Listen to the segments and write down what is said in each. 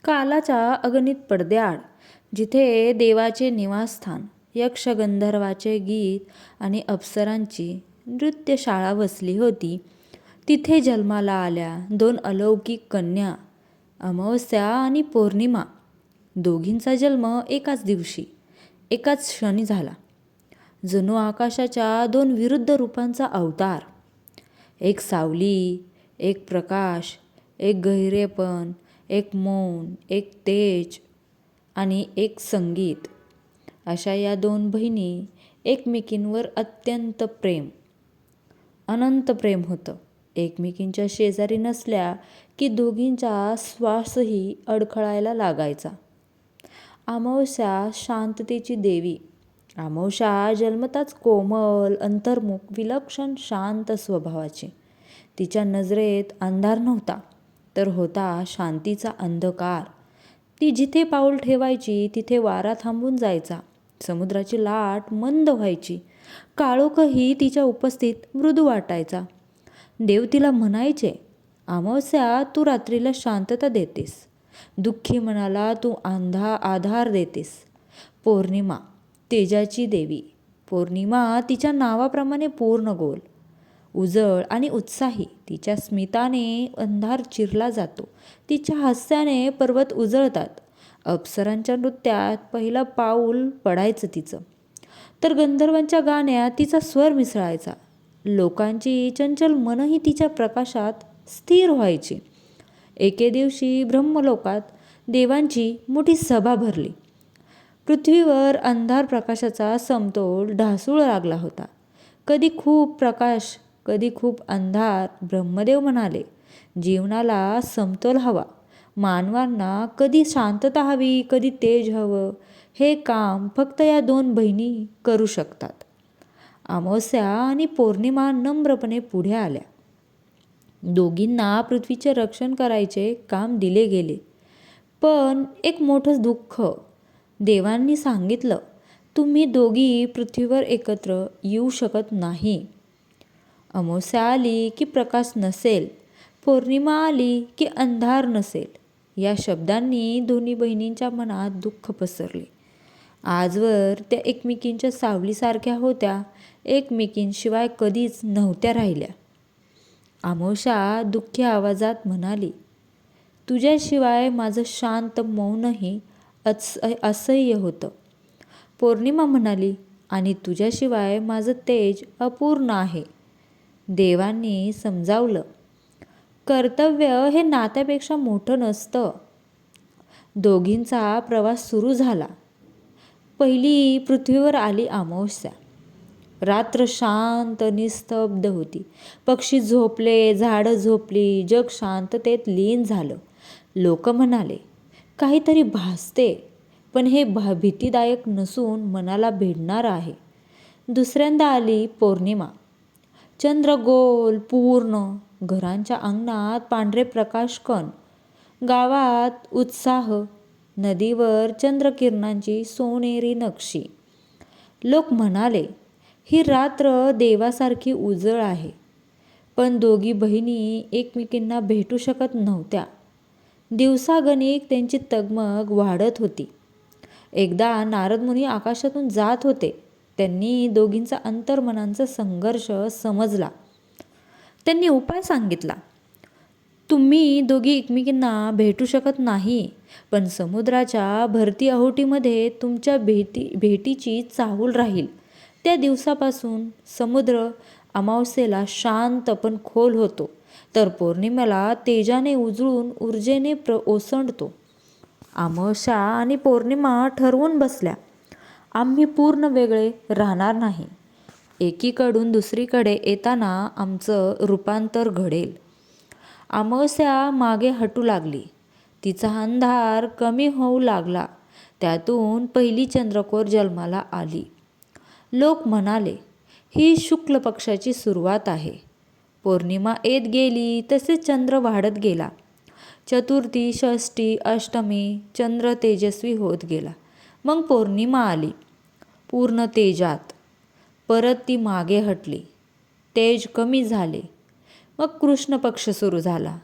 कालाच्या अगणित पडद्याआड जिथे देवाचे निवासस्थान, यक्ष गंधर्वाचे गीत आणि अप्सरांची नृत्यशाळा वसली होती, तिथे जन्माला आल्या दोन अलौकिक कन्या, अमावस्या आणि पौर्णिमा. दोघींचा जन्म एकाच दिवशी, एकाच क्षणी झाला. जणू आकाशाच्या दोन विरुद्ध रूपांचा अवतार. एक सावली, एक प्रकाश, एक गहिरेपण, एक मौन, एक तेज आणि एक संगीत. अशा या दोन बहिणी एकमेकींवर अत्यंत प्रेम, अनंत प्रेम होतं. एकमेकींच्या शेजारी नसल्या की दोघींचा श्वासही अडखळायला लागायचा. अमावस्या शांततेची देवी. अमावस्या जन्मताच कोमल, अंतर्मुख, विलक्षण शांत स्वभावाची. तिच्या नजरेत अंधार नव्हता, तर होता शांतीचा अंधकार. ती जिथे पाऊल ठेवायची तिथे वारा थांबून जायचा, समुद्राची लाट मंद व्हायची, काळोखही तिच्या उपस्थित मृदू वाटायचा. देव तिला म्हणायचे, अमावस्या, तू रात्रीला शांतता देतेस, दुःखी मनाला तू आधार देतेस. पौर्णिमा, तेजाची देवी. पौर्णिमा तिच्या नावाप्रमाणे पूर्ण गोल, उजळ आणि उत्साही. तिच्या स्मिताने अंधार चिरला जातो, तिच्या हास्याने पर्वत उजळतात. अप्सरांच्या नृत्यात पहिलं पाऊल पडायचं तिचं, तर गंधर्वांच्या गाण्यात तिचा स्वर मिसळायचा. लोकांची चंचल मनही तिच्या प्रकाशात स्थिर व्हायची. एके दिवशी ब्रह्मलोकात देवांची मोठी सभा भरली. पृथ्वीवर अंधार प्रकाशाचा समतोल ढासळू लागला होता. कधी खूप प्रकाश, कधी खूप अंधार. ब्रह्मदेव म्हणाले, जीवनाला समतोल हवा. मानवांना कधी शांतता हवी, कधी तेज हवं. हे काम फक्त या दोन बहिणी करू शकतात. अमावस्या आणि पौर्णिमा नम्रपणे पुढे आल्या. दोघींना पृथ्वीचे रक्षण करायचे काम दिले गेले. पण एक मोठं दुःख. देवांनी सांगितलं, तुम्ही दोघी पृथ्वीवर एकत्र येऊ शकत नाही. अमावस्या आली की प्रकाश नसेल, पौर्णिमा आली की अंधार नसेल. या शब्दांनी दोन्ही बहिणींच्या मनात दुःख पसरले. आजवर त्या एकमेकींच्या सावलीसारख्या होत्या, एकमेकींशिवाय कधीच नव्हत्या राहिल्या. अमावस्या दुःखी आवाजात म्हणाली, तुझ्याशिवाय माझं शांत मौनही असह्य होतं. पौर्णिमा म्हणाली, आणि तुझ्याशिवाय माझं तेज अपूर्ण आहे. देवांनी समजावलं, कर्तव्य हे नात्यापेक्षा मोठं नसतं. दोघींचा प्रवास सुरू झाला. पहिली पृथ्वीवर आली अमावस्या. रात्र शांत निस्तब्ध होती. पक्षी झोपले, झाडं झोपली, जग शांततेत लीन झालं. लोक म्हणाले, काहीतरी भासते, पण हे भीतीदायक नसून मनाला भिडणार आहे. दुसऱ्यांदा आली पौर्णिमा. चंद्र गोल, पूर्ण. घरांच्या अंगणात पांढरे प्रकाशकण, गावात उत्साह, नदीवर चंद्रकिरणांची सोनेरी नक्षी. लोक म्हणाले, ही रात्र देवासारखी उजळ आहे. पण दोघी बहिणी एकमेकींना भेटू शकत नव्हत्या. दिवसागणिक त्यांची तगमग वाढत होती. एकदा नारद मुनी आकाशातून जात होते. त्यांनी दोघींचा अंतर्मनांचा संघर्ष समजला. त्यांनी उपाय सांगितला, तुम्ही दोघी एकमेकींना भेटू शकत नाही, पण समुद्राच्या भरती ओहोटीमध्ये तुमच्या भेटीची चाहूल राहील. त्या दिवसापासून समुद्र अमावस्येला शांत पण खोल होतो, तर पौर्णिमेला तेजाने उजळून ऊर्जेने ओसंडतो. अमावस्या आणि पौर्णिमा ठरवून बसल्या, आम्ही पूर्ण वेगळे राहणार नाही. एकीकडून दुसरीकडे येताना आमचं रूपांतर घडेल. अमावस्या मागे हटू लागली. तिचा अंधार कमी होऊ लागला. त्यातून पहिली चंद्रकोर जन्माला आली. लोक म्हणाले, ही शुक्ल पक्षाची सुरुवात आहे. पौर्णिमा येत गेली तसे चंद्र वाढत गेला. चतुर्थी, षष्ठी, अष्टमी चंद्र तेजस्वी होत गेला. मग पौर्णिमा आली, पूर्ण तेजात. परत ती मागे हटली, तेज कमी झाले. मग कृष्ण पक्ष सुरू झाला.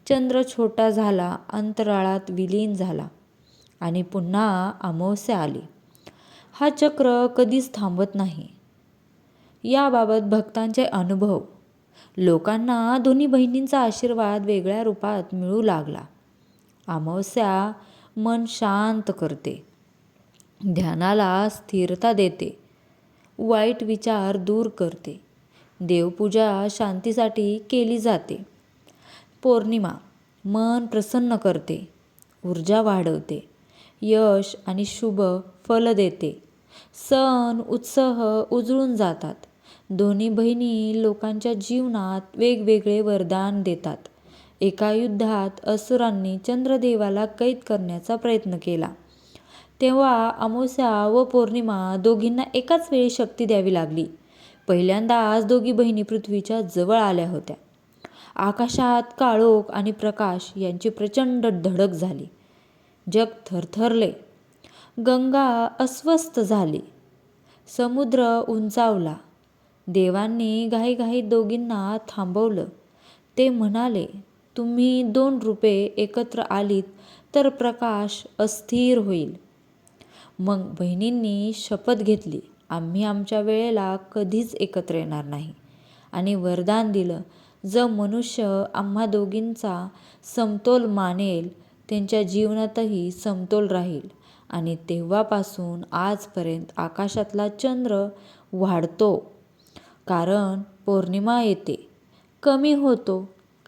चंद्र छोटा झाला, अंतराळात विलीन झाला आणि पुन्हा अमावस्या आली. हा चक्र कधीच थांबत नाही. याबाबत भक्तांचे अनुभव. लोकांना दोन्ही बहिणींचा आशीर्वाद वेगळ्या रूपात मिळू लागला. अमावस्या मन शांत करते, ध्यानाला स्थिरता देते, वाईट विचार दूर करते. देवपूजा शांतीसाठी केली जाते. पौर्णिमा मन प्रसन्न करते, ऊर्जा वाढवते, यश आणि शुभ फल देते. सण उत्सव उजळून जातात. दोन्ही बहिणी लोकांच्या जीवनात वेगवेगळे वरदान देतात. एका युद्धात असुरांनी चंद्रदेवाला कैद करण्याचा प्रयत्न केला. तेव्हा अमावस्या व पौर्णिमा दोघींना एकाच वेळी शक्ती द्यावी लागली. पहिल्यांदाच दोघी बहिणी पृथ्वीच्या जवळ आल्या होत्या. आकाशात काळोख आणि प्रकाश यांची प्रचंड धडक झाली. जग थरथरले. गंगा अस्वस्थ झाली. समुद्र उंचावला. देवांनी घाईघाईत दोघींना थांबवलं. ते म्हणाले, तुम्ही 2 रूपे एकत्र आलीत तर प्रकाश अस्थिर होईल. मग बहिणींनी शपथ घेतली, आम्ही आमच्या वेळेला कधीच एकत्र येणार नाही. आणि वरदान दिलं, जो मनुष्य आम्हा दोघींचा समतोल मानेल त्यांच्या जीवनातही समतोल राहील. आणि तेव्हापासून आजपर्यंत आकाशातला चंद्र वाढतो कारण पौर्णिमा येते, कमी होतो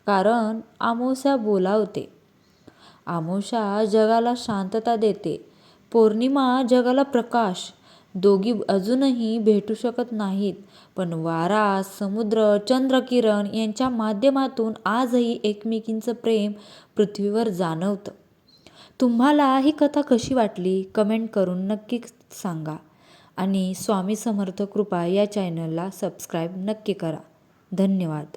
कारण अमावस्या बोलावते. अमावस्या जगाला शांतता देते, पौर्णिमा जगाला प्रकाश. दोघी अजूनही भेटू शकत नाहीत, पण वारा, समुद्र, चंद्रकिरण यांच्या माध्यमातून आजही एकमेकींचं प्रेम पृथ्वीवर जाणवतं. तुम्हाला ही कथा कशी वाटली कमेंट करून नक्की सांगा. आणि स्वामी समर्थ कृपा या चॅनलला सबस्क्राईब नक्की करा. धन्यवाद.